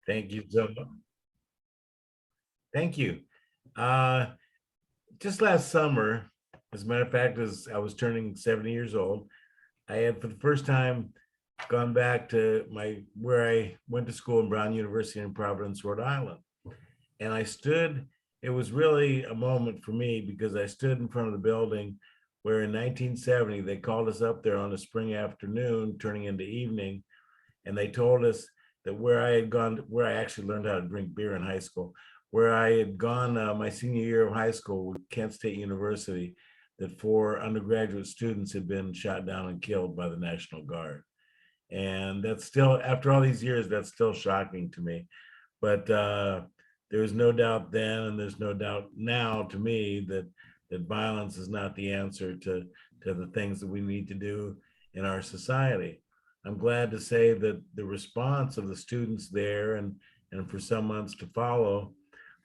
Thank you so much. Thank you. Uh, just last summer, as a matter of fact, as I was turning 70 years old, I had for the first time gone back to my where I went to school in Brown University in Providence, Rhode Island. And I stood, it was really a moment for me because I stood in front of the building where in 1970 they called us up there on a spring afternoon, turning into evening, and they told us that where I had gone, where I actually learned how to drink beer in high school, where I had gone my senior year of high school with Kent State University, that four undergraduate students had been shot down and killed by the National Guard. And that's still, after all these years, that's still shocking to me. But there was no doubt then, and there's no doubt now to me that violence is not the answer to the things that we need to do in our society. I'm glad to say that the response of the students there and for some months to follow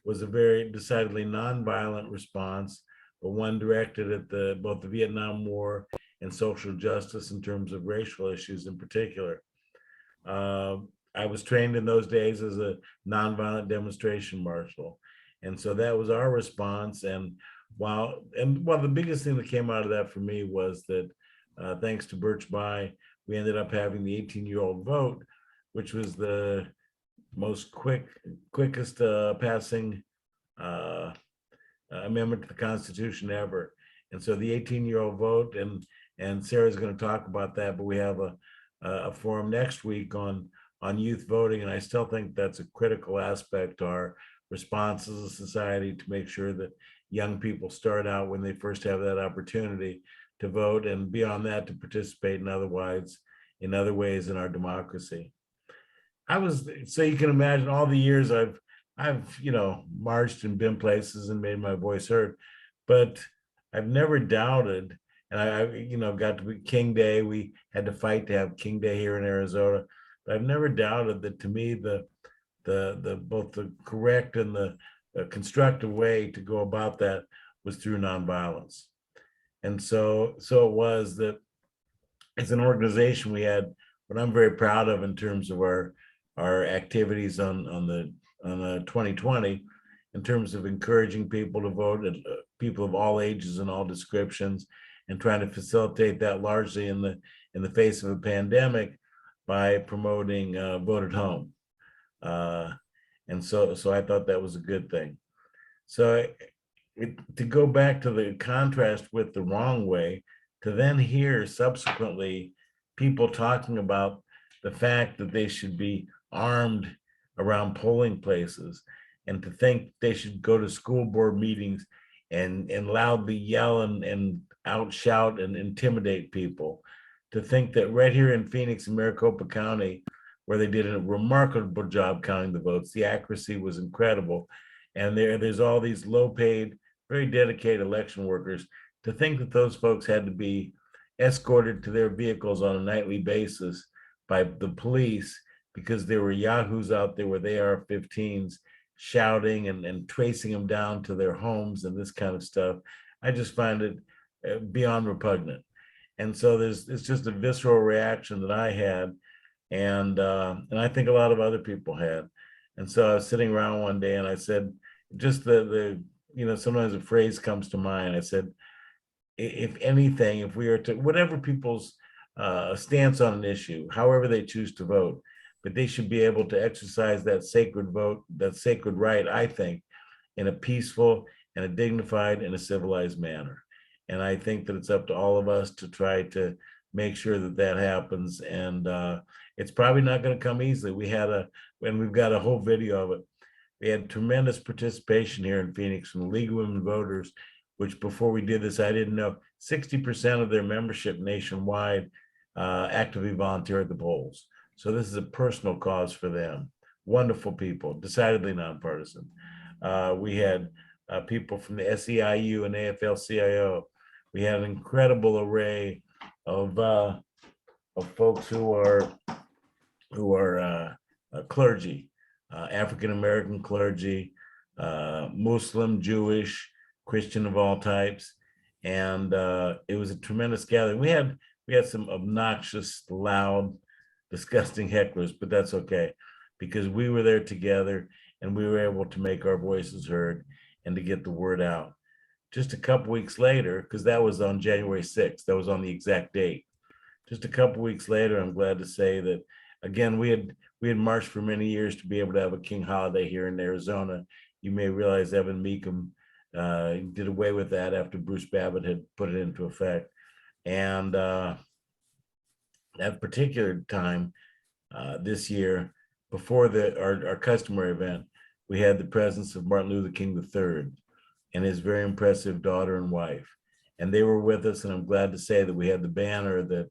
was a very decidedly nonviolent response, but one directed at both the Vietnam War and social justice in terms of racial issues in particular. Uh, I was trained in those days as a nonviolent demonstration marshal. And so that was our response. And the biggest thing that came out of that for me was that thanks to Birch Bayh, we ended up having the 18-year-old vote, which was the most quickest passing uh, amendment to the Constitution ever. And so the 18-year-old vote, and Sarah's going to talk about that, but we have a forum next week on youth voting, and I still think that's a critical aspect to our response as a society to make sure that young people start out when they first have that opportunity to vote, and beyond that to participate in other ways in our democracy. So you can imagine all the years I've marched and been places and made my voice heard, but I've never doubted. And I got to be King Day. We had to fight to have King Day here in Arizona, but I've never doubted that to me the both the correct and the constructive way to go about that was through nonviolence. And so it was that as an organization we had what I'm very proud of in terms of our activities on the 2020 in terms of encouraging people to vote, people of all ages and all descriptions, and trying to facilitate that largely in the face of a pandemic by promoting vote at home. And so I thought that was a good thing. So to go back to the contrast with the wrong way, to then hear subsequently people talking about the fact that they should be armed around polling places, and to think they should go to school board meetings and loudly yell and outshout and intimidate people, to think that right here in Phoenix and Maricopa County, where they did a remarkable job counting the votes, the accuracy was incredible, and there's all these low-paid, very dedicated election workers, to think that those folks had to be escorted to their vehicles on a nightly basis by the police because there were yahoos out there with AR-15s shouting and tracing them down to their homes and this kind of stuff. I just find it beyond repugnant. And so it's just a visceral reaction that I had, and I think a lot of other people had. And so I was sitting around one day and I said, just sometimes a phrase comes to mind. I said, if anything, if we are to, whatever people's stance on an issue, however they choose to vote, but they should be able to exercise that sacred vote, that sacred right, I think, in a peaceful and a dignified and a civilized manner. And I think that it's up to all of us to try to make sure that that happens. And it's probably not going to come easily. We've got a whole video of it. We had tremendous participation here in Phoenix from the League of Women Voters, which before we did this, I didn't know 60% of their membership nationwide actively volunteer at the polls. So this is a personal cause for them. Wonderful people, decidedly nonpartisan. We had people from the SEIU and AFL-CIO. We had an incredible array of folks who are clergy, African-American clergy, Muslim, Jewish, Christian of all types. And it was a tremendous gathering. We had some obnoxious, loud, disgusting hecklers, but that's okay. because we were there together and we were able to make our voices heard and to get the word out. Just a couple weeks later, because that was on January 6th, that was on the exact date. Just a couple weeks later, I'm glad to say that again, we had marched for many years to be able to have a King holiday here in Arizona. You may realize Evan Mecham did away with that after Bruce Babbitt had put it into effect. And that particular time this year, before our customer event, we had the presence of Martin Luther King III and his very impressive daughter and wife. And they were with us, and I'm glad to say that we had the banner that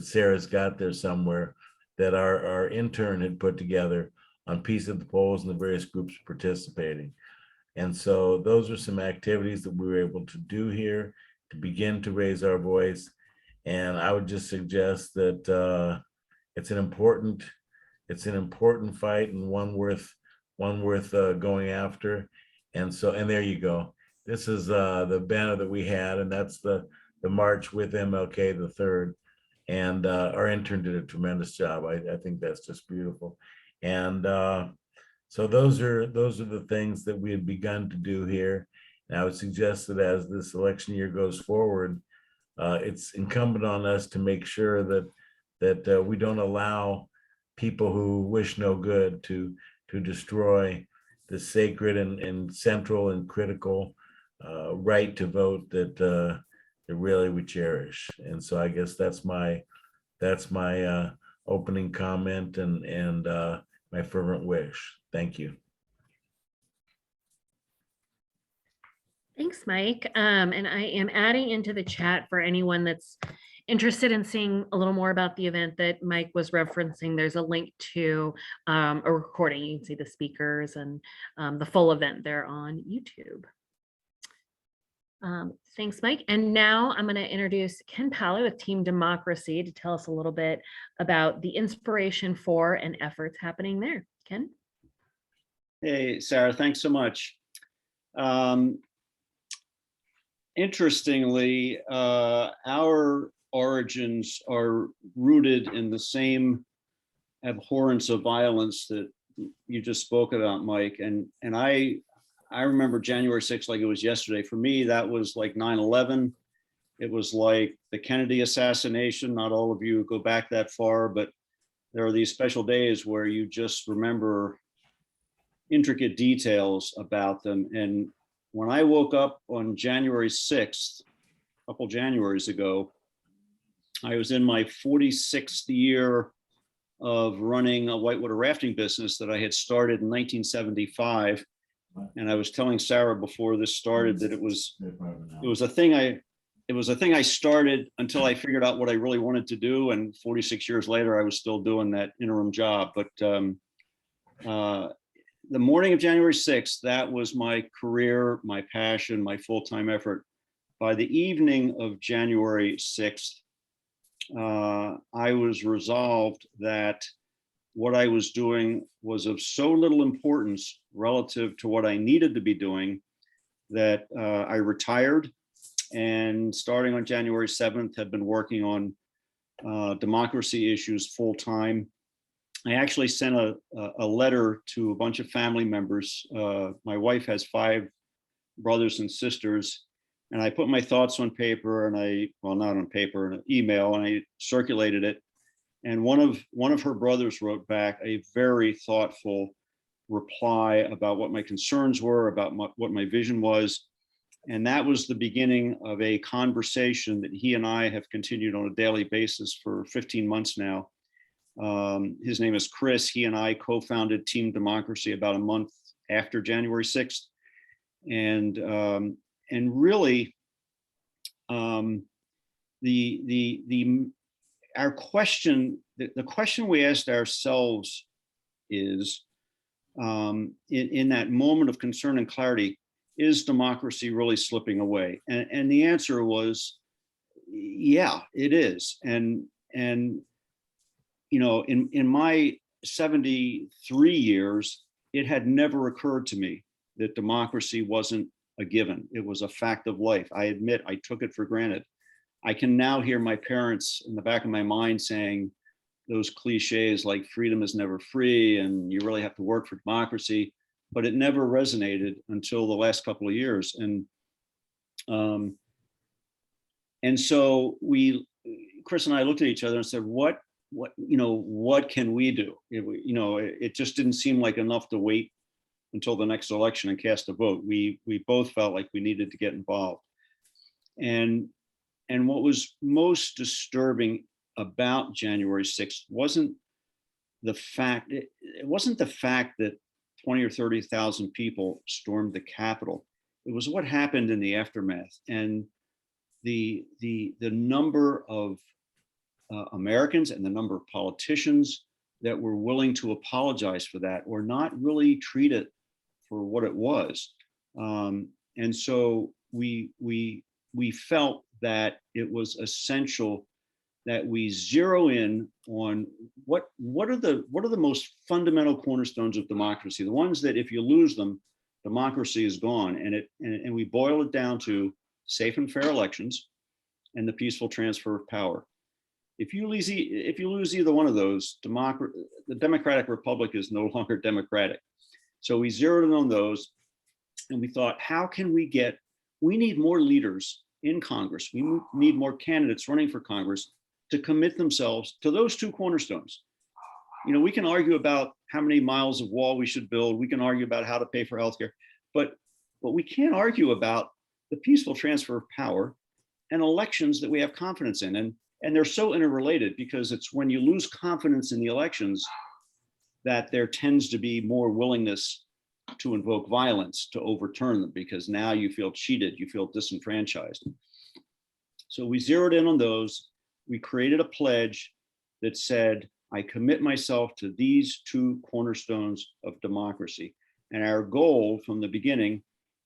Sarah's got there somewhere that our intern had put together on Peace at the Polls and the various groups participating. And so those are some activities that we were able to do here to begin to raise our voice. And I would just suggest that it's an important fight and one worth going after. And so, and there you go. This is the banner that we had, and that's the march with MLK the third. And our intern did a tremendous job. I think that's just beautiful. And so those are the things that we had begun to do here. And I would suggest that as this election year goes forward, it's incumbent on us to make sure that we don't allow people who wish no good to destroy the sacred and central and critical right to vote that really we cherish. And so I guess that's my opening comment and my fervent wish. Thank you. Thanks, Mike. And I am adding into the chat for anyone that's interested in seeing a little more about the event that Mike was referencing. There's a link to a recording. You can see the speakers and the full event there on YouTube. Thanks, Mike. And now I'm going to introduce Ken Palley with Team Democracy to tell us a little bit about the inspiration for and efforts happening there. Ken? Hey, Sarah, thanks so much. Interestingly, our origins are rooted in the same abhorrence of violence that you just spoke about, Mike. And I remember January 6th like it was yesterday. For me, that was like 9/11. It was like the Kennedy assassination. Not all of you go back that far, but there are these special days where you just remember intricate details about them. And when I woke up on January 6th, a couple Januaries ago, I was in my 46th year of running a whitewater rafting business that I had started in 1975. And I was telling Sarah before this started that it was a thing I started until I figured out what I really wanted to do. And 46 years later, I was still doing that interim job. But the morning of January 6th, that was my career, my passion, my full-time effort. By the evening of January 6th, I was resolved that what I was doing was of so little importance relative to what I needed to be doing that I retired, and starting on January 7th, have been working on democracy issues full time. I actually sent a letter to a bunch of family members. My wife has 5 brothers and sisters, and I put my thoughts on paper, and not on paper, an email, and I circulated it. And one of her brothers wrote back a very thoughtful reply about what my concerns were, about what my vision was. And that was the beginning of a conversation that he and I have continued on a daily basis for 15 months now. His name is Chris. He and I co-founded Team Democracy about a month after January 6th. And really, our question, the question we asked ourselves is, in that moment of concern and clarity, is democracy really slipping away? And the answer was, yeah, it is. And you know, in my 73 years, it had never occurred to me that democracy wasn't a given. It was a fact of life. I admit I took it for granted. I can now hear my parents in the back of my mind saying, those cliches like freedom is never free and you really have to work for democracy, but it never resonated until the last couple of years. And so Chris and I looked at each other and said, what can we do? It just didn't seem like enough to wait until the next election and cast a vote. We both felt like we needed to get involved. And what was most disturbing about January 6th wasn't the fact, it wasn't the fact that 20 or 30,000 people stormed the Capitol. It was what happened in the aftermath, and the number of Americans and the number of politicians that were willing to apologize for that or not really treat it for what it was. And so we felt that it was essential that we zero in on what are the most fundamental cornerstones of democracy, the ones that if you lose them, democracy is gone. And we boil it down to safe and fair elections and the peaceful transfer of power. If you lose either one of those, the Democratic Republic is no longer democratic. So we zeroed in on those, and we thought, we need more leaders in Congress. We need more candidates running for Congress to commit themselves to those two cornerstones. We can argue about how many miles of wall we should build. We can argue about how to pay for healthcare, but we can't argue about the peaceful transfer of power and elections that we have confidence in. And they're so interrelated, because it's when you lose confidence in the elections that there tends to be more willingness to invoke violence to overturn them, because now you feel cheated, you feel disenfranchised. So we zeroed in on those. We created a pledge that said, I commit myself to these two cornerstones of democracy. And our goal from the beginning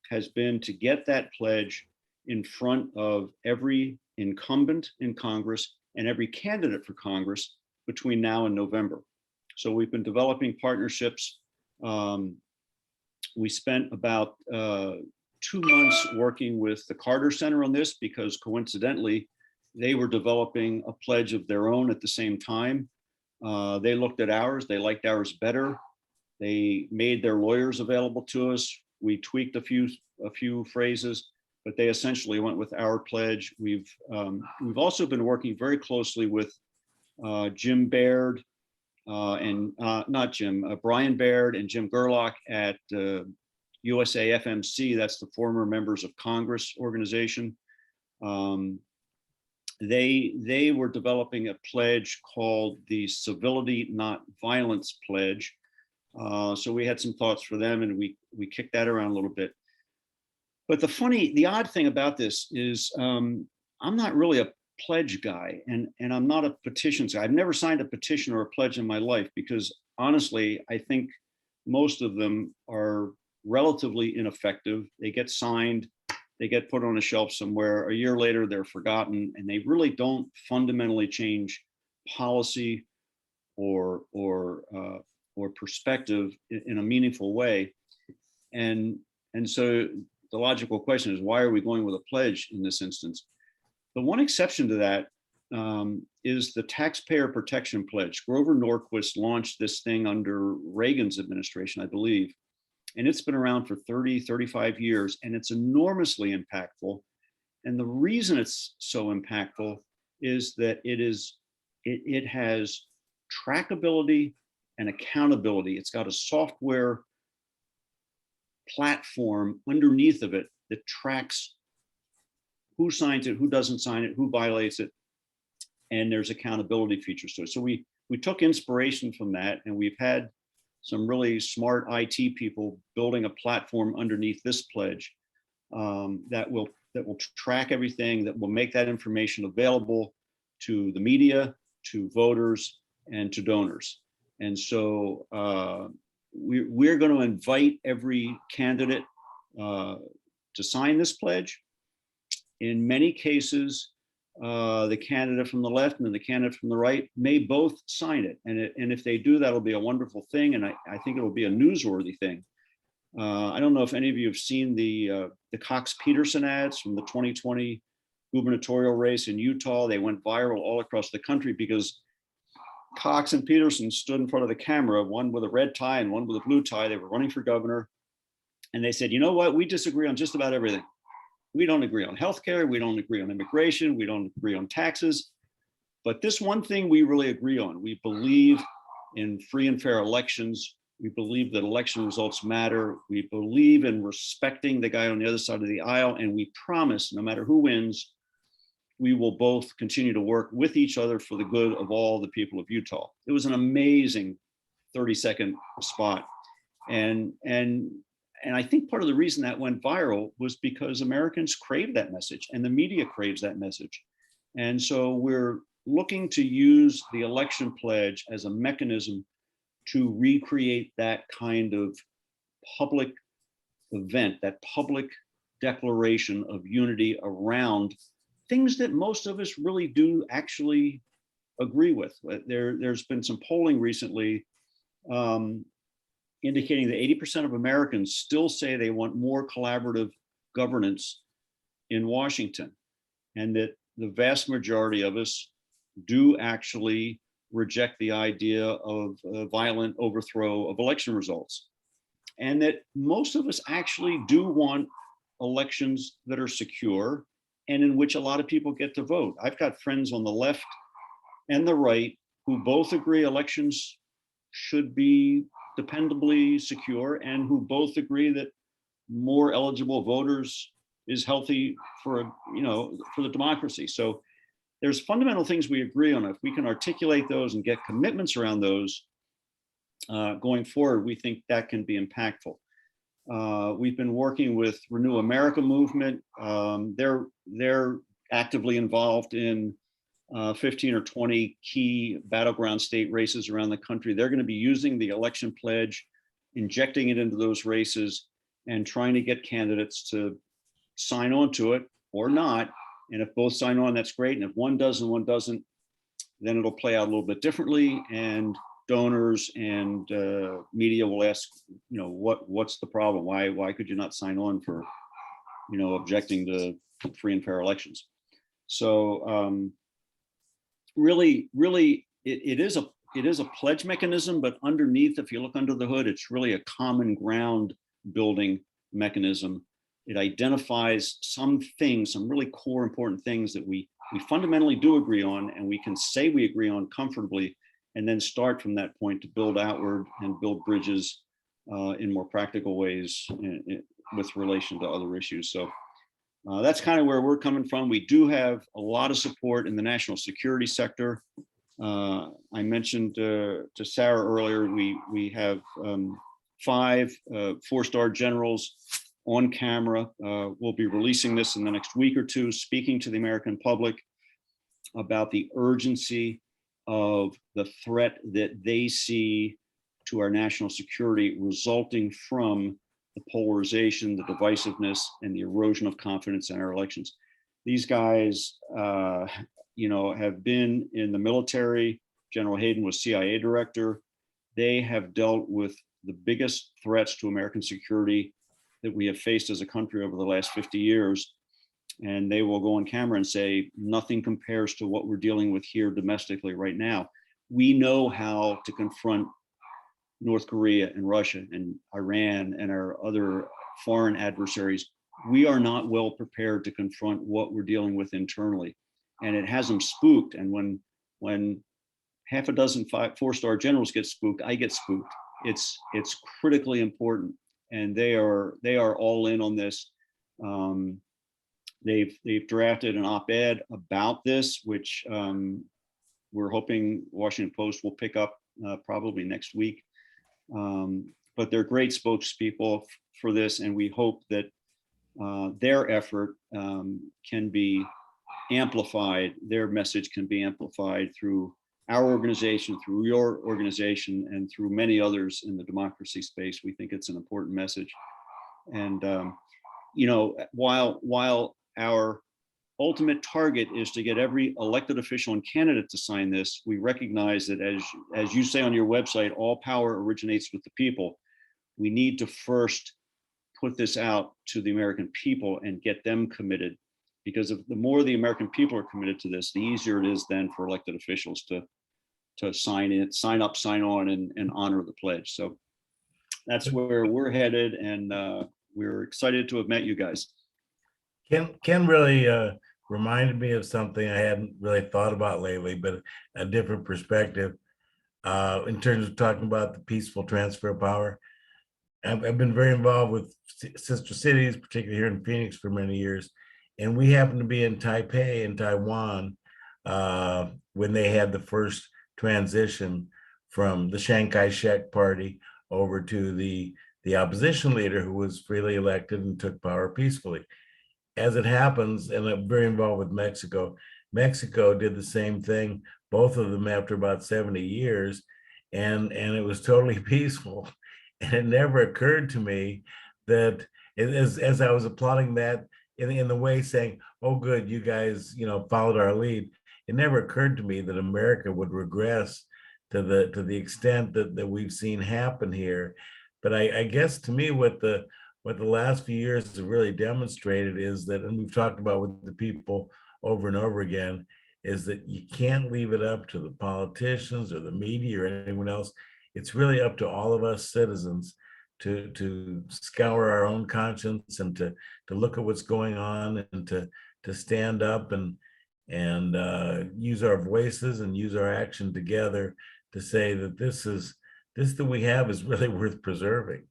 has been to get that pledge in front of every incumbent in Congress and every candidate for Congress between now and November. So we've been developing partnerships. We spent about 2 months working with the Carter Center on this, because coincidentally, they were developing a pledge of their own at the same time. They looked at ours, they liked ours better. They made their lawyers available to us. We tweaked a few phrases, but they essentially went with our pledge. We've also been working very closely with Jim Baird Brian Baird and Jim Gerlach at USA FMC. That's the former Members of Congress organization. They were developing a pledge called the Civility Not Violence Pledge. So we had some thoughts for them, and we kicked that around a little bit. But the odd thing about this is I'm not really a pledge guy, and I'm not a petitions guy. I've never signed a petition or a pledge in my life, because honestly, I think most of them are relatively ineffective. They get signed, they get put on a shelf somewhere. A year later, they're forgotten, and they really don't fundamentally change policy or perspective in a meaningful way. And so the logical question is, why are we going with a pledge in this instance? The one exception to that is the Taxpayer Protection Pledge. Grover Norquist launched this thing under Reagan's administration, I believe. And it's been around for 30, 35 years, and it's enormously impactful. And the reason it's so impactful is that it has trackability and accountability. It's got a software platform underneath of it that tracks who signs it, who doesn't sign it, who violates it, and there's accountability features to it. So we took inspiration from that, and we've had some really smart IT people building a platform underneath this pledge that will track everything, that will make that information available to the media, to voters, and to donors. And so we're going to invite every candidate to sign this pledge. In many cases, the candidate from the left and the candidate from the right may both sign it. And if they do, that'll be a wonderful thing. And I think it'll be a newsworthy thing. I don't know if any of you have seen the Cox Peterson ads from the 2020 gubernatorial race in Utah. They went viral all across the country because Cox and Peterson stood in front of the camera, one with a red tie and one with a blue tie. They were running for governor. And they said, you know what? We disagree on just about everything. We don't agree on healthcare. We don't agree on immigration. We don't agree on taxes. But this one thing we really agree on. We believe in free and fair elections. We believe that election results matter. We believe in respecting the guy on the other side of the aisle. And we promise, no matter who wins, we will both continue to work with each other for the good of all the people of Utah. It was an amazing 30-second spot. And I think part of the reason that went viral was because Americans crave that message and the media craves that message. And so we're looking to use the election pledge as a mechanism to recreate that kind of public event, that public declaration of unity around things that most of us really do actually agree with. There's been some polling recently indicating that 80% of Americans still say they want more collaborative governance in Washington, and that the vast majority of us do actually reject the idea of a violent overthrow of election results. And that most of us actually do want elections that are secure and in which a lot of people get to vote. I've got friends on the left and the right who both agree elections should be dependably secure and who both agree that more eligible voters is healthy for, for the democracy. So there's fundamental things we agree on. If we can articulate those and get commitments around those going forward, we think that can be impactful. We've been working with Renew America movement. They're actively involved in 15 or 20 key battleground state races around the country. They're going to be using the election pledge, injecting it into those races, and trying to get candidates to sign on to it or not. And if both sign on, that's great. And if one does and one doesn't, then it'll play out a little bit differently. And donors and media will ask, what's the problem? Why could you not sign on for, objecting to free and fair elections? So really, it is a pledge mechanism, but underneath, if you look under the hood, it's really a common ground building mechanism. It identifies some things, some really core important things that we fundamentally do agree on, and we can say we agree on comfortably, and then start from that point to build outward and build bridges in more practical ways with relation to other issues. So that's kind of where we're coming from. We do have a lot of support in the national security sector. I mentioned to Sarah earlier, we have 5 4-star generals on camera. We'll be releasing this in the next week or two, speaking to the American public about the urgency of the threat that they see to our national security resulting from the polarization, the divisiveness, and the erosion of confidence in our elections. These guys, have been in the military. General Hayden was CIA director. They have dealt with the biggest threats to American security that we have faced as a country over the last 50 years. And they will go on camera and say, nothing compares to what we're dealing with here domestically right now. We know how to confront North Korea and Russia and Iran and our other foreign adversaries. We are not well prepared to confront what we're dealing with internally. And it has them spooked. And when half a dozen 4-star generals get spooked, I get spooked. It's critically important. And they are all in on this. They've drafted an op-ed about this, which we're hoping Washington Post will pick up probably next week. But they're great spokespeople for this, and we hope that their effort can be amplified, their message can be amplified through our organization, through your organization, and through many others in the democracy space. We think it's an important message. And while our ultimate target is to get every elected official and candidate to sign this, we recognize that, as you say on your website, all power originates with the people. We need to first put this out to the American people and get them committed, because the more the American people are committed to this, the easier it is then for elected officials to to sign up, sign on, and honor the pledge. So that's where we're headed, and we're excited to have met you guys. Ken really reminded me of something I hadn't really thought about lately, but a different perspective in terms of talking about the peaceful transfer of power. I've been very involved with sister cities, particularly here in Phoenix, for many years. And we happened to be in Taipei in Taiwan when they had the first transition from the Chiang Kai-shek party over to the opposition leader, who was freely elected and took power peacefully. As it happens, and I'm very involved with Mexico, Mexico did the same thing, both of them after about 70 years, and it was totally peaceful. And it never occurred to me that as I was applauding that in the way saying, oh, good, you guys, followed our lead. It never occurred to me that America would regress to the extent that we've seen happen here. But I guess to me, what the last few years have really demonstrated is that, and we've talked about with the people over and over again, is that you can't leave it up to the politicians or the media or anyone else. It's really up to all of us citizens to scour our own conscience and to look at what's going on and to stand up and use our voices and use our action together to say that this that we have is really worth preserving.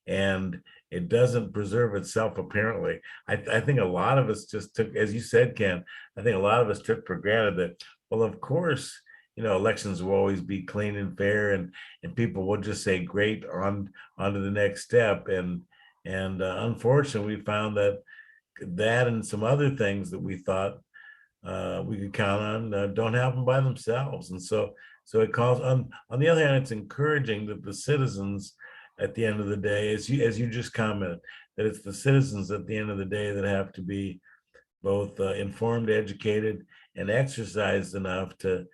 And it doesn't preserve itself, apparently. I think a lot of us just took, as you said, Ken, I think a lot of us took for granted that, well, of course, elections will always be clean and fair, and people will just say great on to the next step. And unfortunately, we found that and some other things that we thought we could count on don't happen by themselves. And so it calls on the other hand, it's encouraging that the citizens at the end of the day, as you just commented, that it's the citizens at the end of the day that have to be both informed, educated, and exercised enough to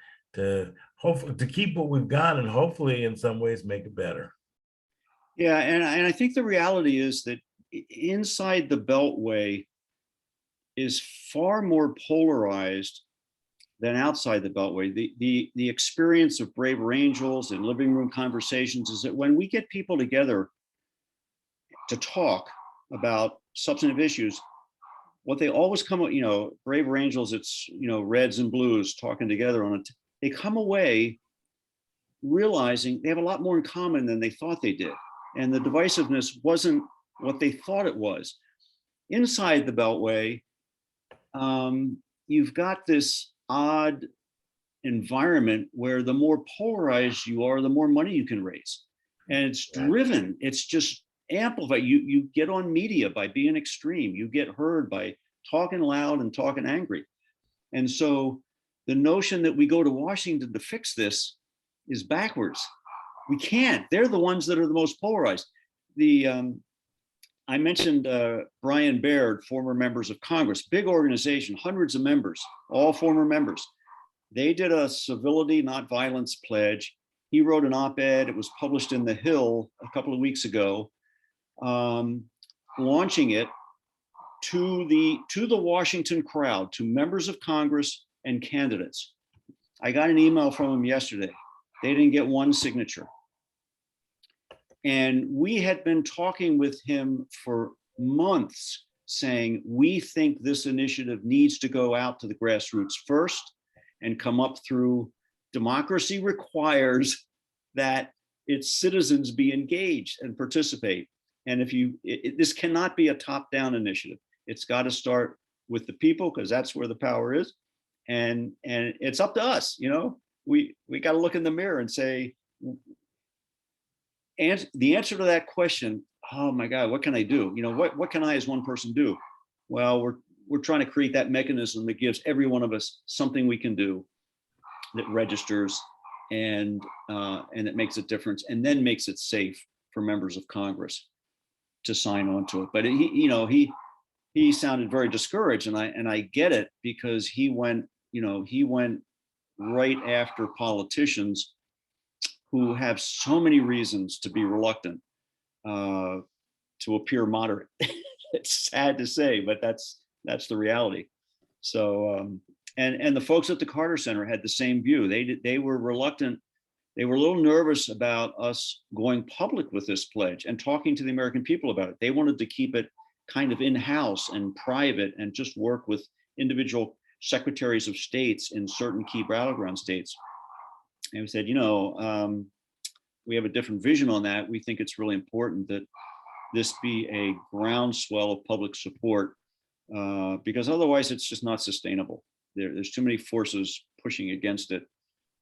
hopefully to keep what we've got and hopefully in some ways make it better. Yeah, and I think the reality is that inside the Beltway is far more polarized than outside the Beltway. The experience of Braver Angels and living room conversations is that when we get people together to talk about substantive issues, what they always come up, Braver Angels, it's, reds and blues talking together on it. They come away realizing they have a lot more in common than they thought they did. And the divisiveness wasn't what they thought it was. Inside the Beltway, you've got this odd environment where the more polarized you are, the more money you can raise. And it's driven, it's just amplified. You get on media by being extreme. You get heard by talking loud and talking angry. And so the notion that we go to Washington to fix this is backwards. We can't. They're the ones that are the most polarized. I mentioned Brian Baird, former members of Congress, big organization, hundreds of members, all former members. They did a civility, not violence pledge. He wrote an op-ed. It was published in The Hill a couple of weeks ago, launching it to the Washington crowd, to members of Congress and candidates. I got an email from him yesterday. They didn't get one signature. And we had been talking with him for months saying, we think this initiative needs to go out to the grassroots first and come up through. Democracy requires that its citizens be engaged and participate. And this cannot be a top-down initiative. It's got to start with the people, because that's where the power is. And it's up to us, we got to look in the mirror and say, and the answer to that question, oh my God, what can I do? What can I as one person do? Well, we're trying to create that mechanism that gives every one of us something we can do that registers and it makes a difference, and then makes it safe for members of Congress to sign on to it. But he sounded very discouraged, and I get it, because he went right after politicians who have so many reasons to be reluctant to appear moderate. It's sad to say, but that's the reality. So And the folks at the Carter Center had the same view. They were reluctant. They were a little nervous about us going public with this pledge and talking to the American people about it. They wanted to keep it kind of in-house and private and just work with individual secretaries of states in certain key battleground states. And we said, we have a different vision on that. We think it's really important that this be a groundswell of public support, because otherwise it's just not sustainable. There's too many forces pushing against it,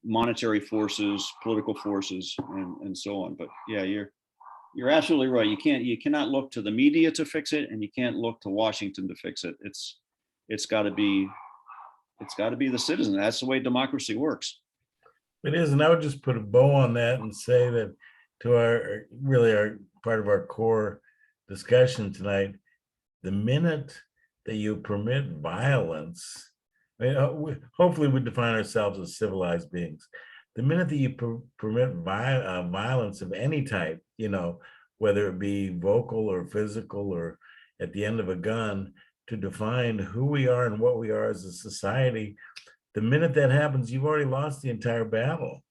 monetary forces, political forces, and so on. But yeah, you're absolutely right. You cannot look to the media to fix it, and you can't look to Washington to fix it. It's got to be the citizen. That's the way democracy works. It is, and I would just put a bow on that and say that to our part of our core discussion tonight, the minute that you permit violence, hopefully we define ourselves as civilized beings. The minute that you permit violence of any type, whether it be vocal or physical or at the end of a gun, to define who we are and what we are as a society, the minute that happens, you've already lost the entire battle.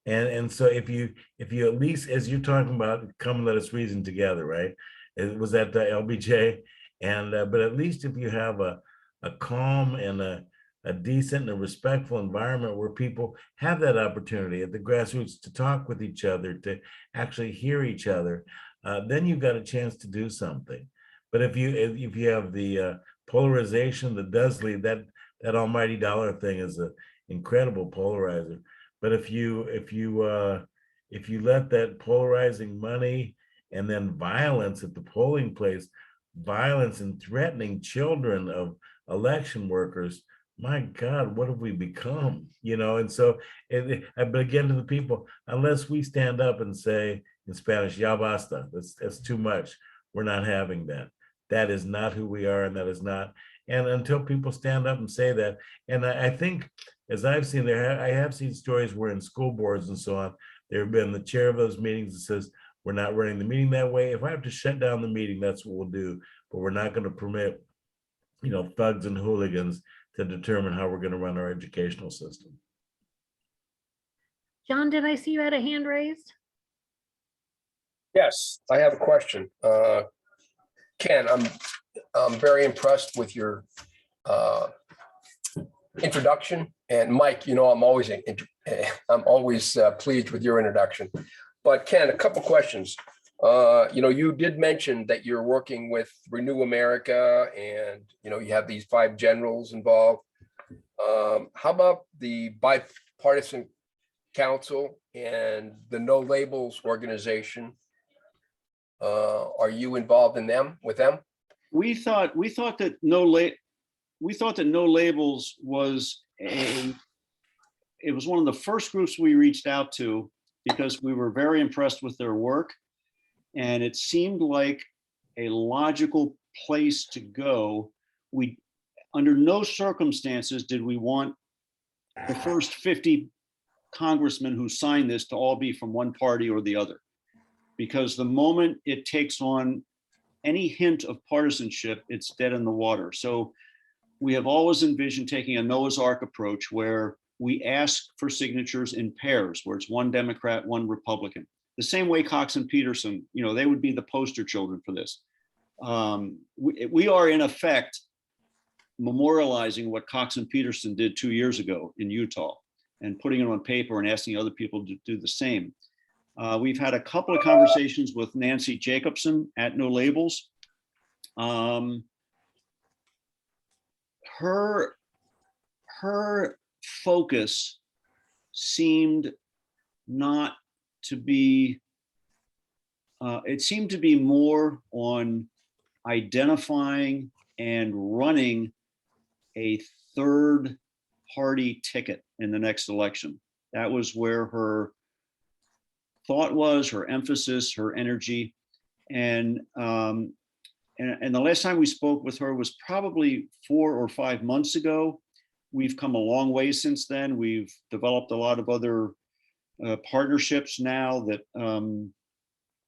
And so if you at least, as you're talking about, come and let us reason together, right? It was at LBJ, and but at least if you have a calm and a decent and a respectful environment where people have that opportunity at the grassroots to talk with each other, to actually hear each other, then you've got a chance to do something. But if you have the polarization that does lead, that almighty dollar thing is an incredible polarizer. But if you let that polarizing money and then violence at the polling place, violence and threatening children of election workers, my God, what have we become? And so, but again, to the people, unless we stand up and say in Spanish, ya basta, that's too much. We're not having that. That is not who we are, and that is not. And until people stand up and say that, and I think, as I've seen I have seen stories where in school boards and so on, there have been the chair of those meetings that says, we're not running the meeting that way. If I have to shut down the meeting, that's what we'll do. But we're not going to permit, thugs and hooligans to determine how we're going to run our educational system. John, did I see you had a hand raised? Yes, I have a question. Ken, I'm very impressed with your introduction, and Mike, I'm always pleased with your introduction. But Ken, a couple questions. You did mention that you're working with Renew America, and you have these 5 generals involved. How about the Bipartisan Council and the No Labels organization? Are you involved in them, with them? We thought that No Labels was it was one of the first groups we reached out to, because we were very impressed with their work, and it seemed like a logical place to go. We, under no circumstances did we want the first 50 congressmen who signed this to all be from one party or the other, because the moment it takes on any hint of partisanship, it's dead in the water. So we have always envisioned taking a Noah's Ark approach, where we ask for signatures in pairs, where it's one Democrat, one Republican. The same way Cox and Peterson, they would be the poster children for this. We are in effect memorializing what Cox and Peterson did 2 years ago in Utah, and putting it on paper and asking other people to do the same. We've had a couple of conversations with Nancy Jacobson at No Labels. Her focus seemed not to be, it seemed to be more on identifying and running a third party ticket in the next election. That was where her thought was, her emphasis, her energy. And the last time we spoke with her was probably 4 or 5 months ago. We've come a long way since then. We've developed a lot of other partnerships now that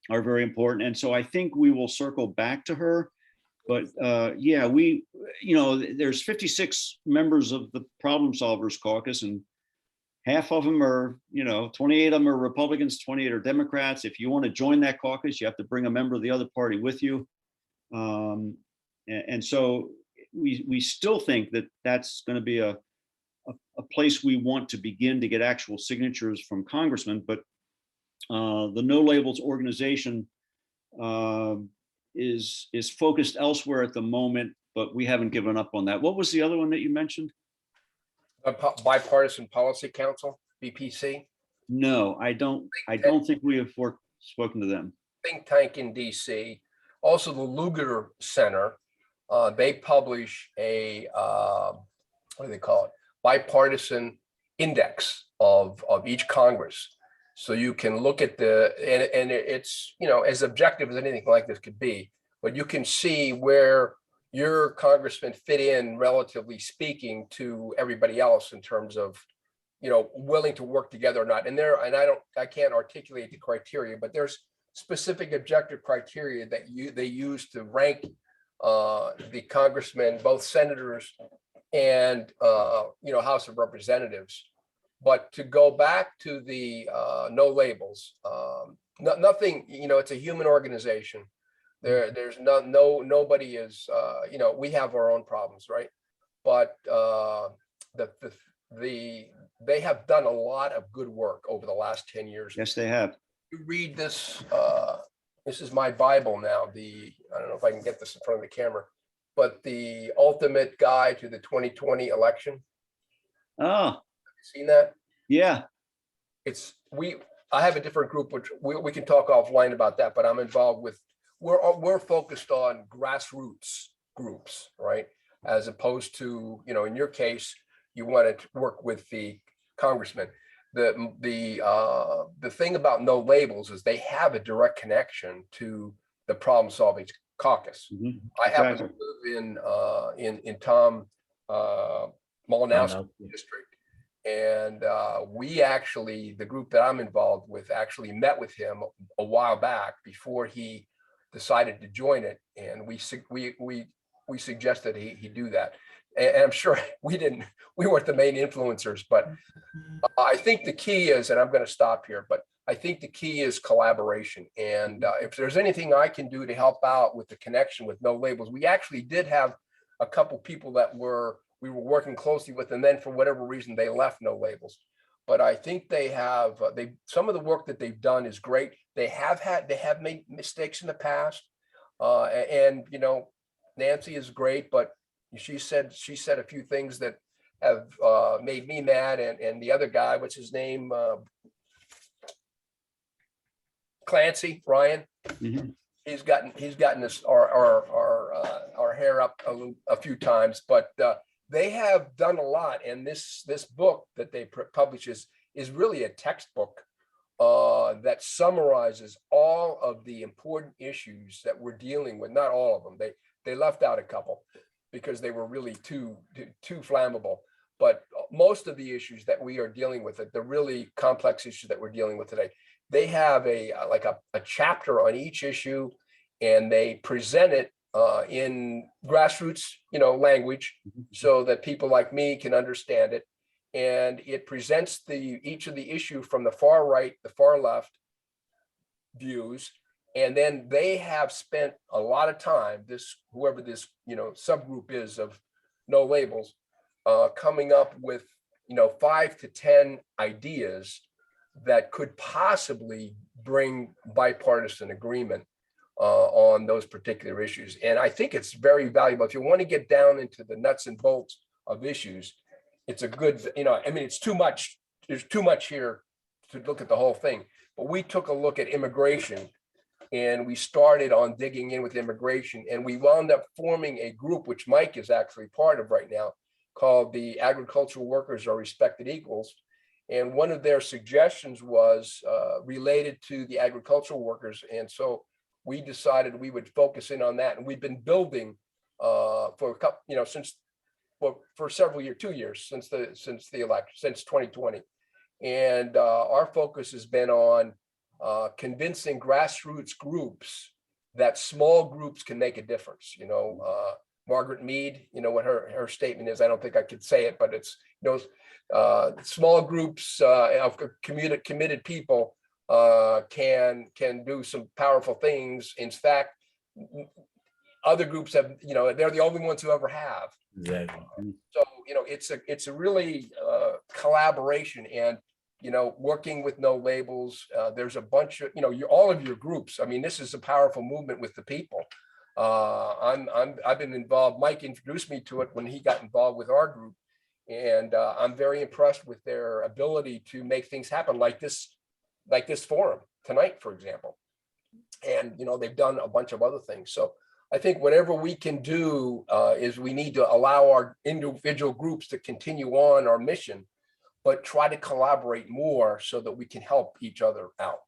are very important. And so I think we will circle back to her. But yeah, there's 56 members of the Problem Solvers Caucus, and half of them are, 28 of them are Republicans, 28 are Democrats. If you want to join that caucus, you have to bring a member of the other party with you. And so we still think that that's going to be a place we want to begin to get actual signatures from congressmen. But the No Labels organization is focused elsewhere at the moment, but we haven't given up on that. What was the other one that you mentioned? Bipartisan Policy Council, BPC. No, I don't think we have spoken to them. Think tank in DC. Also the Lugar Center. They publish a what do they call it? Bipartisan index of each Congress. So you can look at and it's, as objective as anything like this could be, but you can see where your congressmen fit in, relatively speaking, to everybody else in terms of, willing to work together or not. And I can't articulate the criteria, but there's specific objective criteria that they use to rank the congressmen, both senators and House of Representatives. But to go back to the No Labels, nothing, it's a human organization. There's nobody is, we have our own problems, right? But they have done a lot of good work over the last 10 years. Yes, they have. You read this, this is my Bible now, I don't know if I can get this in front of the camera, but the ultimate guide to the 2020 election. Oh, Seen that? yeah. I have a different group, which we can talk offline about that, but I'm involved with, we're focused on grassroots groups, right? As opposed to, in your case, you want to work with the congressman. The thing about No Labels is they have a direct connection to the Problem Solving Caucus. Mhm. I happen to live in Tom Malinowski district. And we actually, the group that I'm involved with, actually met with him a while back before he decided to join it, and we suggested he do that. And I'm sure we weren't the main influencers, but I think the key is, and I'm going to stop here, but I think the key is collaboration. And if there's anything I can do to help out with the connection with No Labels, we actually did have a couple people that we were working closely with, and then for whatever reason they left No Labels. But I think they have some of the work that they've done is great. They have made mistakes in the past, and Nancy is great, but she said a few things that have made me mad, and the other guy, what's his name, Clancy Ryan. Mhm. He's gotten us our hair up a few times, but they have done a lot, and this book that they publish is really a textbook that summarizes all of the important issues that we're dealing with. Not all of them. They left out a couple because they were really too flammable. But most of the issues that we are dealing with, the really complex issues that we're dealing with today, they have a chapter on each issue, and they present it in grassroots, language, so that people like me can understand it. And it presents each of the issue from the far right, the far left views. And then they have spent a lot of time, whoever this, subgroup is of No Labels, coming up with, 5 to 10 ideas that could possibly bring bipartisan agreement on those particular issues. And I think it's very valuable. If you want to get down into the nuts and bolts of issues, it's a good, it's too much. There's too much here to look at the whole thing. But we took a look at immigration, and we started on digging in with immigration, and we wound up forming a group, which Mike is actually part of right now, called the Agricultural Workers Are Respected Equals. And one of their suggestions was related to the agricultural workers. And so we decided we would focus in on that. And we've been building for a couple, for several years, 2 years since the election, since 2020. And our focus has been on convincing grassroots groups that small groups can make a difference. Margaret Mead, what her statement is, I don't think I could say it, but it's, small groups of committed people can do some powerful things. In fact, other groups have, they're the only ones who ever have. Exactly. So, it's a really collaboration, and, working with No Labels, there's a bunch of, all of your groups. I mean, this is a powerful movement with the people. I've been involved. Mike introduced me to it when he got involved with our group. And I'm very impressed with their ability to make things happen like this forum tonight, for example. And, they've done a bunch of other things. So I think whatever we can do is we need to allow our individual groups to continue on our mission, but try to collaborate more so that we can help each other out.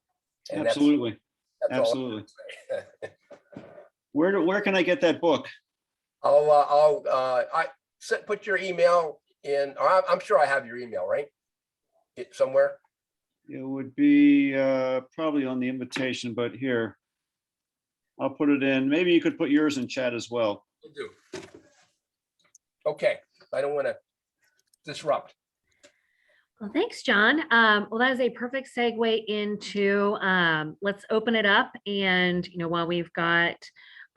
And Absolutely. that's all I'm Absolutely. gonna say. Where can I get that book? Put your email in, or I'm sure I have your email, right? Somewhere. It would be probably on the invitation, but here, I'll put it in. Maybe you could put yours in chat as well. Will do. Okay, I don't want to disrupt. Well, thanks, John. Well, that is a perfect segue into, let's open it up. And, while we've got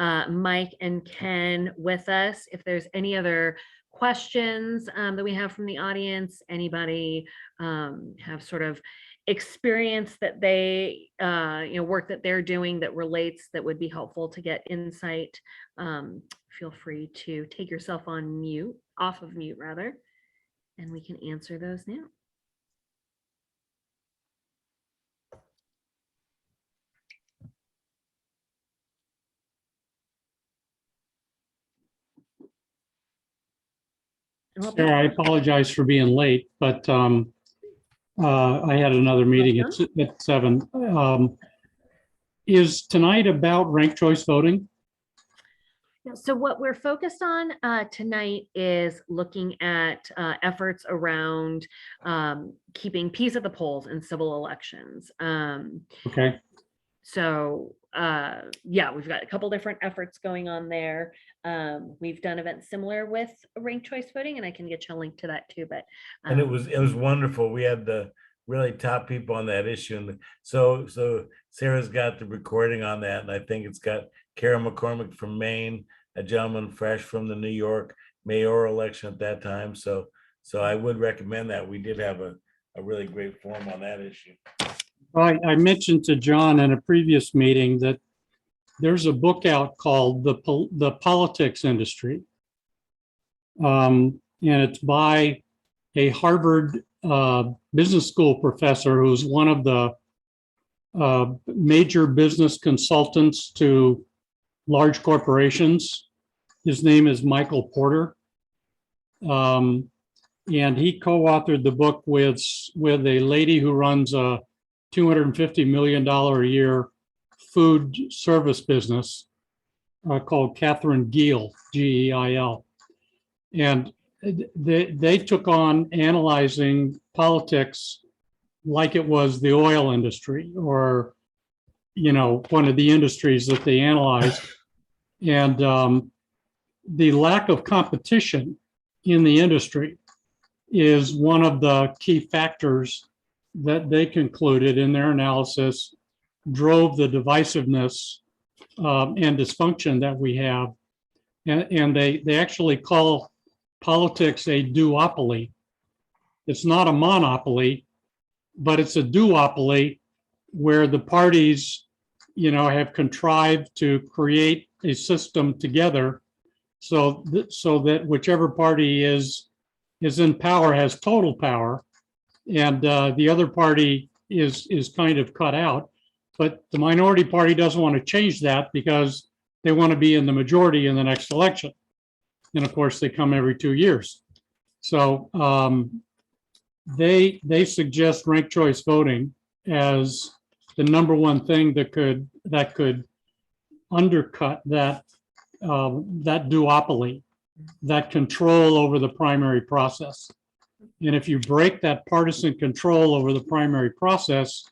Mike and Ken with us, if there's any other questions that we have from the audience, anybody have sort of experience that they, work that they're doing that relates, that would be helpful to get insight, feel free to take yourself off of mute rather, and we can answer those now. Sarah, I apologize for being late, but I had another meeting at 7. Is tonight about ranked choice voting? So what we're focused on tonight is looking at efforts around keeping peace at the polls in civil elections. Okay, So yeah, we've got a couple different efforts going on there. We've done events similar with ranked choice voting, and I can get you a link to that too. But And it was wonderful. We had the really top people on that issue. And so Sarah's got the recording on that. And I think it's got Kara McCormick from Maine, a gentleman fresh from the New York mayoral election at that time. So I would recommend that. We did have a really great forum on that issue. I mentioned to John in a previous meeting that there's a book out called The Politics Industry. And it's by a Harvard business school professor who's one of the major business consultants to large corporations. His name is Michael Porter. And he co-authored the book with a lady who runs a $250 million a year food service business called Catherine Gill, G-E-I-L. And they took on analyzing politics like it was the oil industry or, one of the industries that they analyzed. And the lack of competition in the industry is one of the key factors that they concluded in their analysis drove the divisiveness and dysfunction that we have. And they actually call politics a duopoly. It's not a monopoly, but it's a duopoly where the parties, have contrived to create a system together so that whichever party is in power has total power, and the other party is kind of cut out. But the minority party doesn't want to change that because they want to be in the majority in the next election. And of course, they come every 2 years. So they suggest ranked choice voting as the number one thing that could undercut that duopoly, that control over the primary process. And if you break that partisan control over the primary process,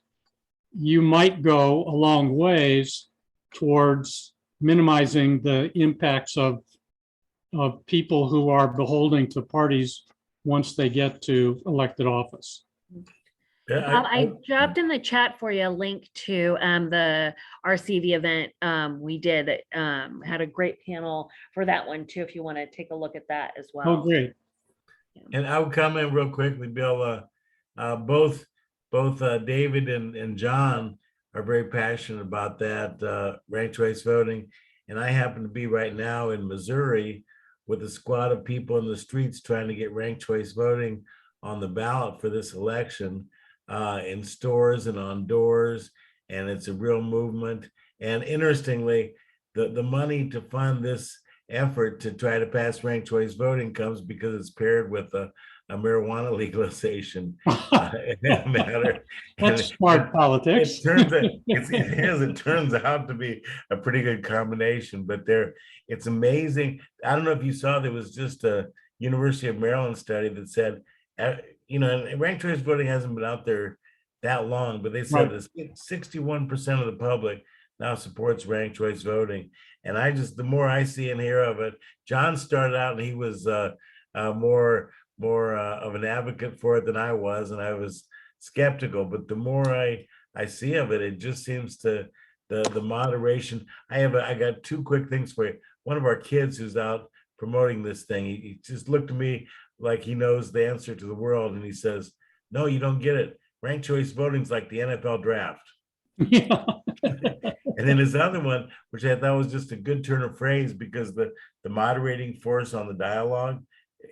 you might go a long ways towards minimizing the impacts of people who are beholden to parties once they get to elected office. Yeah, Bob, I dropped in the chat for you a link to the RCV event we did that had a great panel for that one too, if you want to take a look at that as well. Oh, great. And I would comment real quickly, Bill, both David and John are very passionate about that ranked choice voting. And I happen to be right now in Missouri with a squad of people in the streets trying to get ranked choice voting on the ballot for this election, in stores and on doors. And it's a real movement. And interestingly, the money to fund this effort to try to pass ranked choice voting comes because it's paired with a marijuana legalization matter. That's smart politics. It turns out to be a pretty good combination, but it's amazing. I don't know if you saw, there was just a University of Maryland study that said, and ranked choice voting hasn't been out there that long, but they said Right. that 61% of the public now supports ranked choice voting. And the more I see and hear of it, John started out and he was more of an advocate for it than I was, and I was skeptical. But the more I see of it, it just seems to the moderation. I got two quick things for you. One of our kids who's out promoting this thing, he just looked at me like he knows the answer to the world, and he says, "No, you don't get it. Ranked choice voting's like the NFL draft." Yeah. And then his other one, which I thought was just a good turn of phrase, because the moderating force on the dialogue,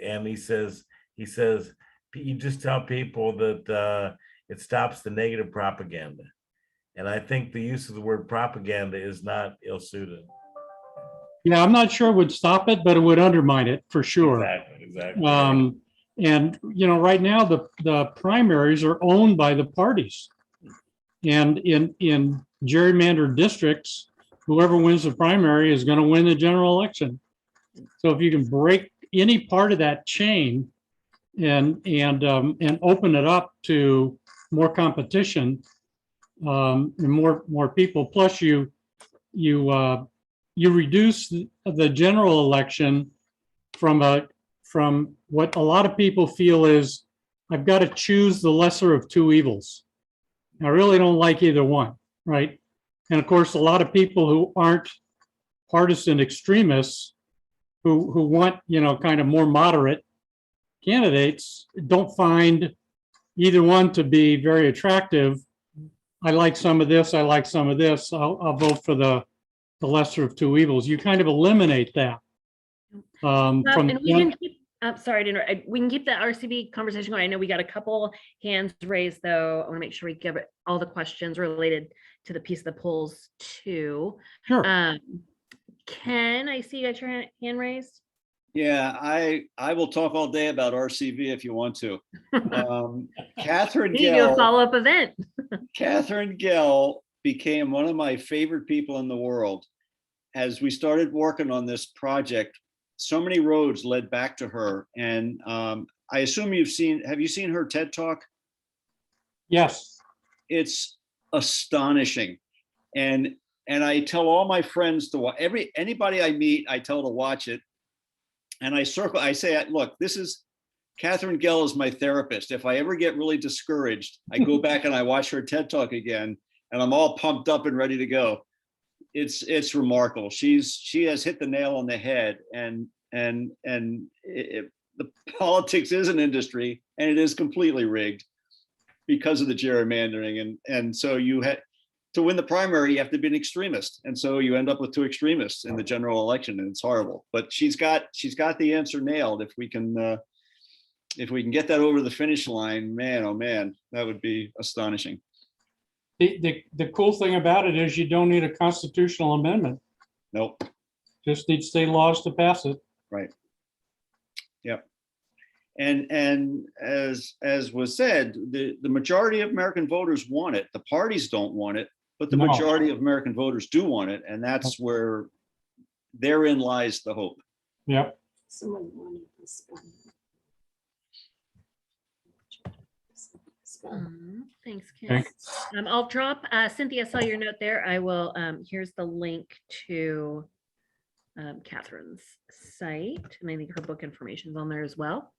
and he says, you just tell people that it stops the negative propaganda. And I think the use of the word propaganda is not ill-suited. Yeah, I'm not sure it would stop it, but it would undermine it for sure. Exactly. And right now the primaries are owned by the parties. And in gerrymandered districts, whoever wins the primary is going to win the general election. So if you can break any part of that chain and open it up to more competition, and more people, plus you reduce the general election from what a lot of people feel is, I've got to choose the lesser of two evils. I really don't like either one, right? And of course, a lot of people who aren't partisan extremists, who want, kind of more moderate candidates, don't find either one to be very attractive. I like some of this, I like some of this, I'll vote for the lesser of two evils. You kind of eliminate that. And we can keep, sorry to interrupt. We can keep the RCV conversation going. I know we got a couple hands raised, though. I want to make sure we give it all the questions related to the piece of the polls too. Sure. Ken, I see you got your hand raised. Yeah, I will talk all day about RCV if you want to. Catherine We need to do a Gell. follow-up event. Catherine Gell became one of my favorite people in the world. As we started working on this project, so many roads led back to her. And I assume have you seen her TED Talk? Yes. It's astonishing. And I tell all my friends to watch, anybody I meet, I tell to watch it. And I say, look, this is, Catherine Gell is my therapist. If I ever get really discouraged, I go back and I watch her TED Talk again, and I'm all pumped up and ready to go. It's remarkable. She has hit the nail on the head, and the politics is an industry, and it is completely rigged because of the gerrymandering. And so you had to win the primary, you have to be an extremist. And so you end up with two extremists in the general election, and it's horrible. But she's got the answer nailed. If we can get that over the finish line, man, oh man, that would be astonishing. The cool thing about it is you don't need a constitutional amendment. Nope. Just need state laws to pass it. Right. Yep. And as was said, the majority of American voters want it. The parties don't want it, but the No. majority of American voters do want it, and that's where therein lies the hope. Yep. Thanks, Okay. Kim. I'll drop, Cynthia, I saw your note there. I will, here's the link to Catherine's site, and I think her book information's on there as well.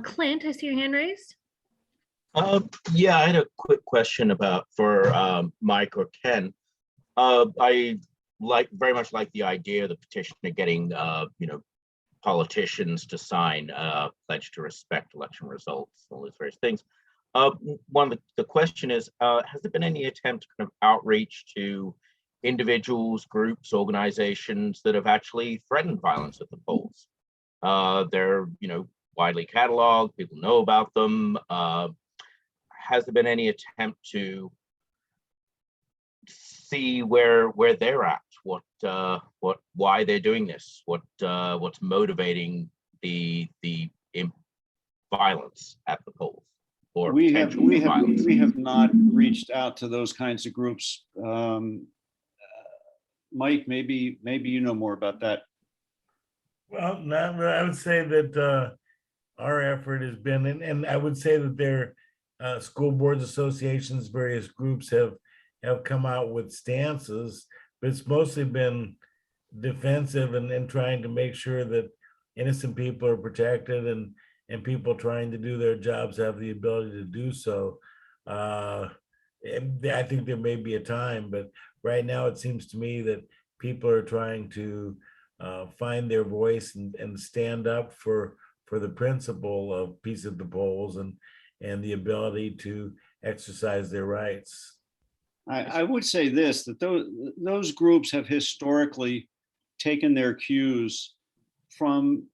Clint, I see your hand raised. Yeah, I had a quick question for Mike or Ken. I very much like the idea of the petitioner getting politicians to sign a pledge to respect election results, all those various things. One of the question is, has there been any attempt to kind of outreach to individuals, groups, organizations that have actually threatened violence at the polls? They're widely cataloged, people know about them. Has there been any attempt to see where they're at, why they're doing this, what's motivating the violence at the polls? Or We potential for violence? have not reached out to those kinds of groups. Mike, maybe you know more about that. Well, not really. I would say that our effort has been, and I would say that their school boards associations, various groups have come out with stances, but it's mostly been defensive and trying to make sure that innocent people are protected and people trying to do their jobs have the ability to do so. And I think there may be a time, but right now it seems to me that people are trying to find their voice and stand up for the principle of peace at the polls and the ability to exercise their rights. I would say this, that those groups have historically taken their cues from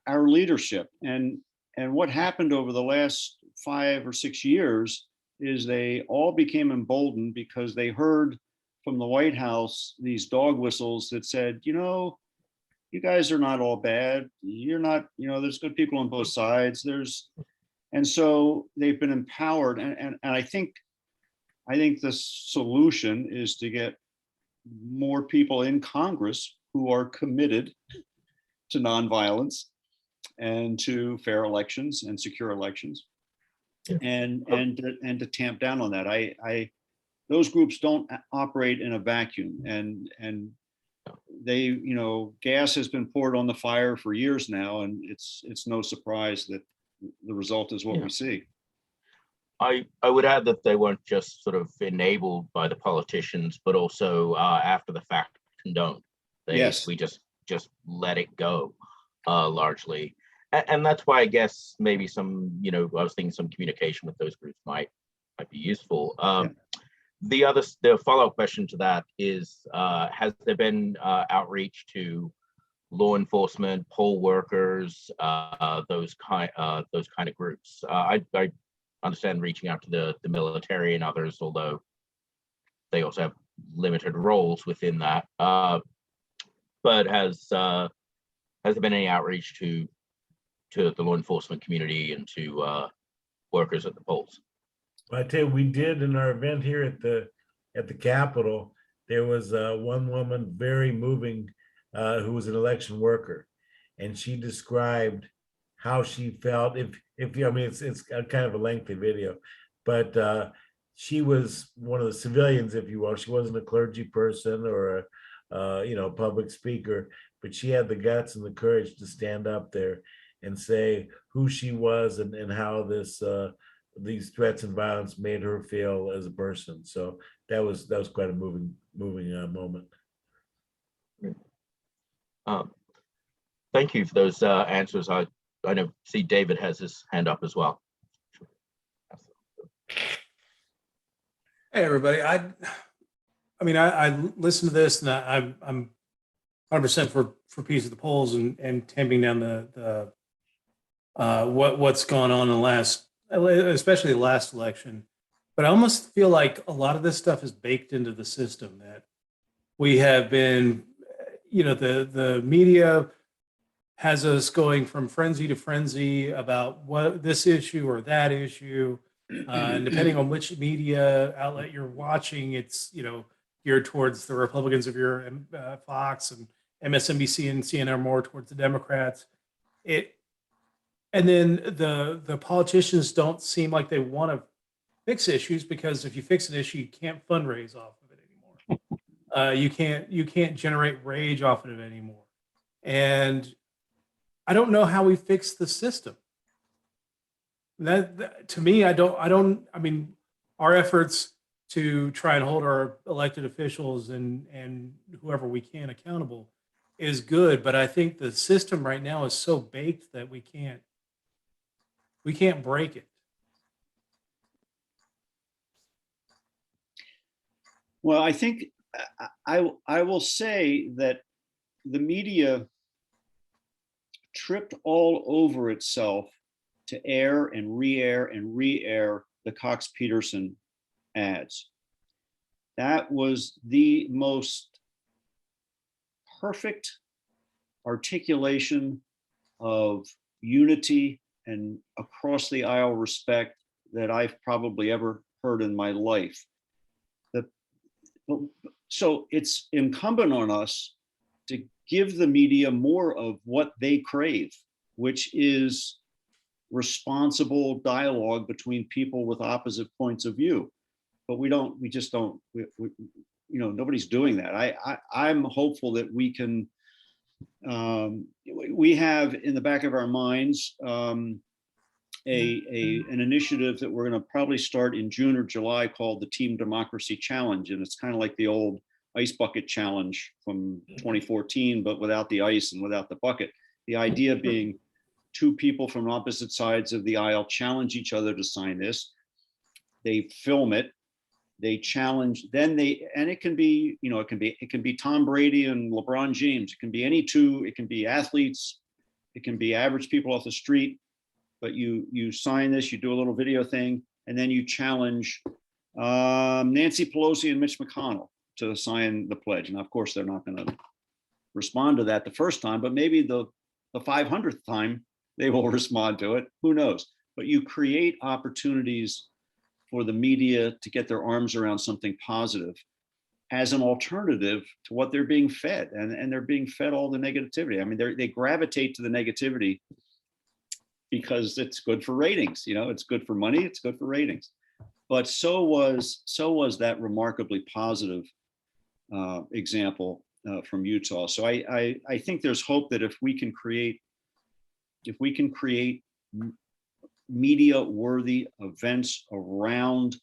our leadership. And what happened over the last 5 or 6 years is they all became emboldened because they heard from the White House these dog whistles that said, you guys are not all bad. You're not, there's good people on both sides. And so they've been empowered. And I think the solution is to get more people in Congress who are committed to nonviolence and to fair elections and secure elections, and to tamp down on that. Those groups don't operate in a vacuum, and they, gas has been poured on the fire for years now, and it's no surprise that the result is what we see. I would add that they weren't just sort of enabled by the politicians, but also after the fact condoned. Yes. We just let it go largely. And that's why I guess maybe some, I was thinking some communication with those groups might be useful. The follow-up question to that is, has there been outreach to law enforcement, poll workers, those kind of groups? I understand reaching out to the military and others, although they also have limited roles within that. But has there been any outreach to the law enforcement community and to workers at the polls? Well, I tell you, we did in our event here at the Capitol. There was one woman, very moving, who was an election worker, and she described how she felt. It's a kind of a lengthy video, but she was one of the civilians, if you will. She wasn't a clergy person or a public speaker, but she had the guts and the courage to stand up there and say who she was and how these threats and violence made her feel as a person. So that was quite a moving moment. Thank you for those answers. I know, see David has his hand up as well. Hey, everybody. I listened to this, and I'm 100% for peace at the polls and tamping down the what's gone on in the last, especially the last election. But I almost feel like a lot of this stuff is baked into the system, that we have been, the media has us going from frenzy to frenzy about what this issue or that issue. And depending on which media outlet you're watching, it's, geared towards the Republicans of your Fox, and MSNBC and CNN are more towards the Democrats. And then the politicians don't seem like they want to fix issues, because if you fix an issue, you can't fundraise off of it anymore. You can't generate rage off of it anymore. And I don't know how we fix the system. To me, I mean, our efforts to try and hold our elected officials and whoever we can accountable is good, but I think the system right now is so baked that we can't break it. Well, I think I will say that the media tripped all over itself to air and re-air the Cox Peterson ads. That was the most perfect articulation of unity and across the aisle respect that I've probably ever heard in my life. So it's incumbent on us to give the media more of what they crave, which is responsible dialogue between people with opposite points of view. But we just don't, nobody's doing that. I'm hopeful that we can, we have in the back of our minds an initiative that we're going to probably start in June or July called the Team Democracy Challenge. And it's kind of like the old ice bucket challenge from 2014, but without the ice and without the bucket. The idea being two people from opposite sides of the aisle challenge each other to sign this. They film it, they challenge, and it can be, it can be Tom Brady and LeBron James. It can be any two, it can be athletes, it can be average people off the street, but you sign this, you do a little video thing, and then you challenge Nancy Pelosi and Mitch McConnell to sign the pledge. And of course, they're not going to respond to that the first time, but maybe the 500th time they will respond to it. Who knows? But you create opportunities for the media to get their arms around something positive as an alternative to what they're being fed. And they're being fed all the negativity. I mean, they gravitate to the negativity because it's good for ratings. It's good for money, it's good for ratings. But so was that remarkably positive example from Utah. So I think there's hope that if we can create media worthy events around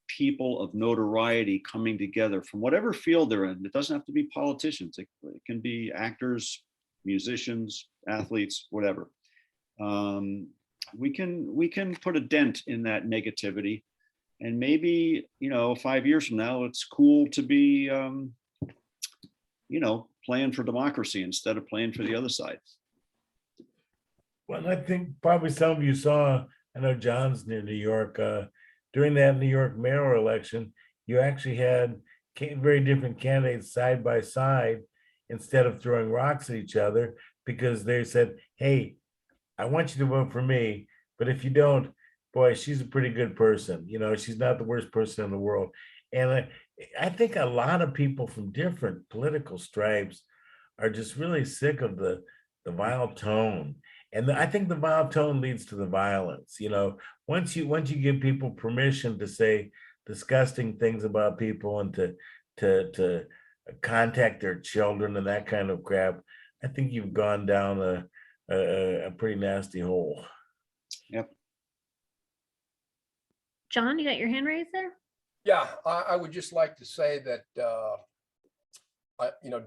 people of notoriety coming together from whatever field they're in, it doesn't have to be politicians. It can be actors, musicians, athletes, whatever. We can put a dent in that negativity, and maybe 5 years from now it's cool to be playing for democracy instead of playing for the other side. Well, I think probably some of you saw, I know John's near New York, during that New York mayoral election, you actually had very different candidates side by side instead of throwing rocks at each other, because they said, hey, I want you to vote for me, but if you don't, boy, she's a pretty good person. She's not the worst person in the world. And I think a lot of people from different political stripes are just really sick of the vile tone. And I think the vile tone leads to the violence. Once you give people permission to say disgusting things about people and to contact their children and that kind of crap, I think you've gone down a pretty nasty hole. Yep. John, you got your hand raised there? Yeah, I would just like to say that,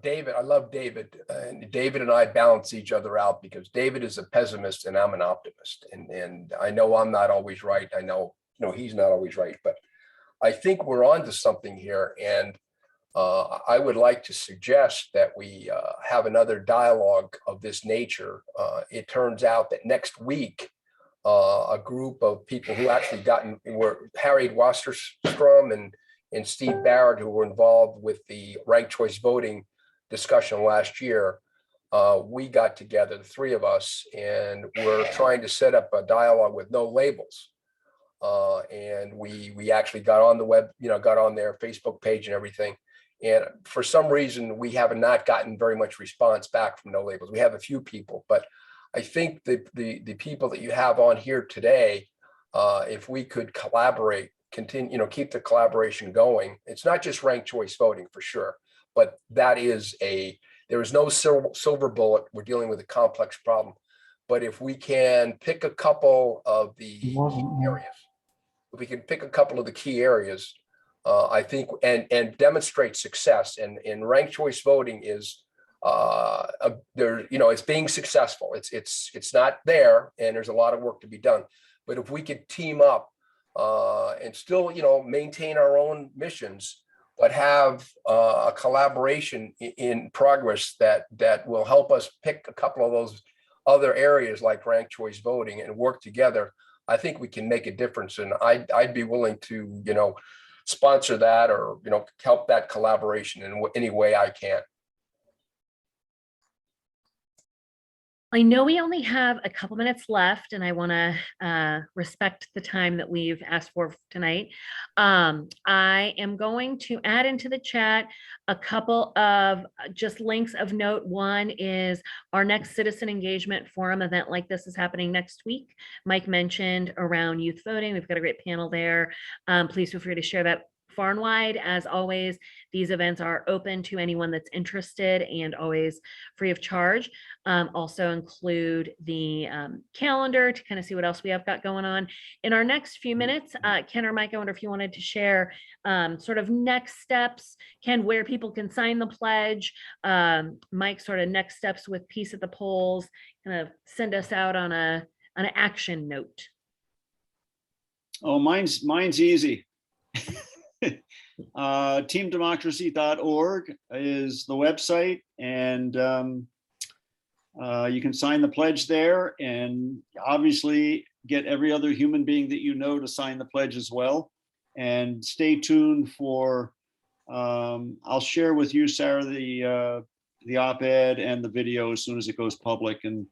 David, I love David, and David and I balance each other out because David is a pessimist and I'm an optimist. And I know I'm not always right. I know, he's not always right, but I think we're onto something here. And I would like to suggest that we have another dialogue of this nature. It turns out that next week, a group of people who actually were Harry Wasserstrom and Steve Barrett, who were involved with the ranked choice voting discussion last year. We got together, the three of us, and we're trying to set up a dialogue with no labels. And we actually got on the web, got on their Facebook page and everything. And for some reason, we have not gotten very much response back from No Labels. We have a few people, but I think the people that you have on here today, if we could collaborate, continue, keep the collaboration going. It's not just ranked choice voting for sure, but there is no silver bullet. We're dealing with a complex problem. But if we can pick a couple of the key areas, if we can pick a couple of the key areas, I think, and demonstrate success, and ranked choice voting is it's being successful. It's not there, and there's a lot of work to be done. But if we could team up and still, maintain our own missions, but have a collaboration in progress that will help us pick a couple of those other areas like ranked choice voting and work together, I think we can make a difference. And I'd be willing to, sponsor that, or, help that collaboration in any way I can. I know we only have a couple minutes left, and I want to respect the time that we've asked for tonight. I am going to add into the chat a couple of just links of note. One is our next citizen engagement forum event like this is happening next week. Mike mentioned around youth voting. We've got a great panel there. Please feel free to share that far and wide. As always, these events are open to anyone that's interested and always free of charge. Also include the calendar to kind of see what else we have got going on. In our next few minutes, Ken or Mike, I wonder if you wanted to share sort of next steps, Ken, where people can sign the pledge, Mike, sort of next steps with Peace at the Polls, kind of send us out on an action note. Oh, mine's easy. Teamdemocracy.org is the website, and you can sign the pledge there, and obviously get every other human being that you know to sign the pledge as well. And stay tuned for, I'll share with you, Sarah, the op-ed and the video as soon as it goes public, and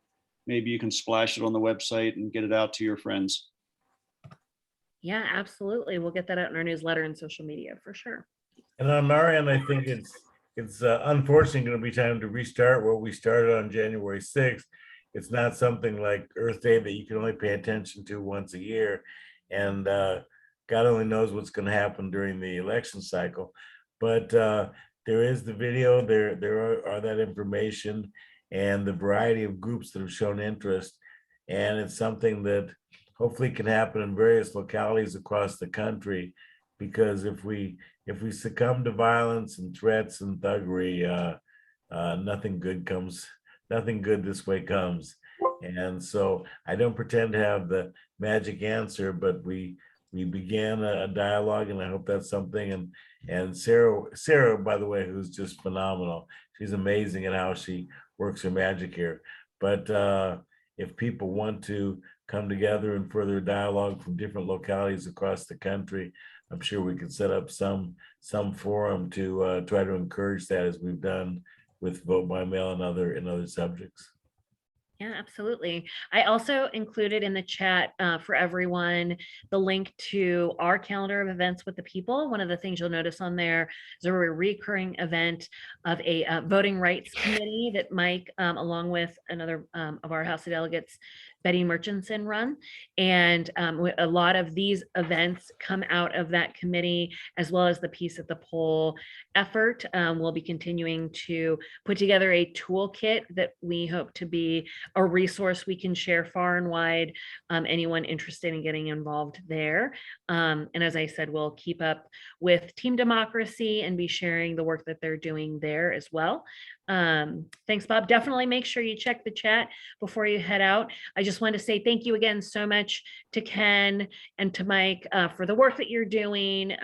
maybe you can splash it on the website and get it out to your friends. Yeah, absolutely. We'll get that out in our newsletter and social media for sure. And on our end, I think it's unfortunately going to be time to restart what we started on January 6th. It's not something like Earth Day that you can only pay attention to once a year. And God only knows what's going to happen during the election cycle. But there is the video, there are that information, and the variety of groups that have shown interest. And it's something that hopefully can happen in various localities across the country, because if we succumb to violence and threats and thuggery, nothing good this way comes. And so I don't pretend to have the magic answer, but we began a dialogue, and I hope that's something. And Sarah, by the way, who's just phenomenal. She's amazing at how she works her magic here. But if people want to come together and further dialogue from different localities across the country, I'm sure we could set up some forum to try to encourage that, as we've done with vote by mail and other subjects. Yeah, absolutely. I also included in the chat for everyone the link to our calendar of events with the people. One of the things you'll notice on there is a recurring event of a voting rights committee that Mike, along with another of our House of Delegates, Betty Murchison, run. And a lot of these events come out of that committee, as well as the Peace at the Poll effort. We'll be continuing to put together a toolkit that we hope to be a resource we can share far and wide, anyone interested in getting involved there. And as I said, we'll keep up with Team Democracy and be sharing the work that they're doing there as well. Thanks, Bob. Definitely make sure you check the chat before you head out. I just want to say thank you again so much to Ken and to Mike for the work that you're doing.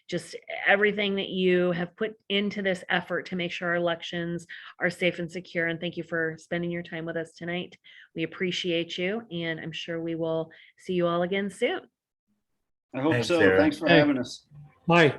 Just everything that you have put into this effort to make sure our elections are safe and secure. And thank you for spending your time with us tonight. We appreciate you, and I'm sure we will see you all again soon. I hope Thanks, so. Sarah. Thanks for having us. Bye.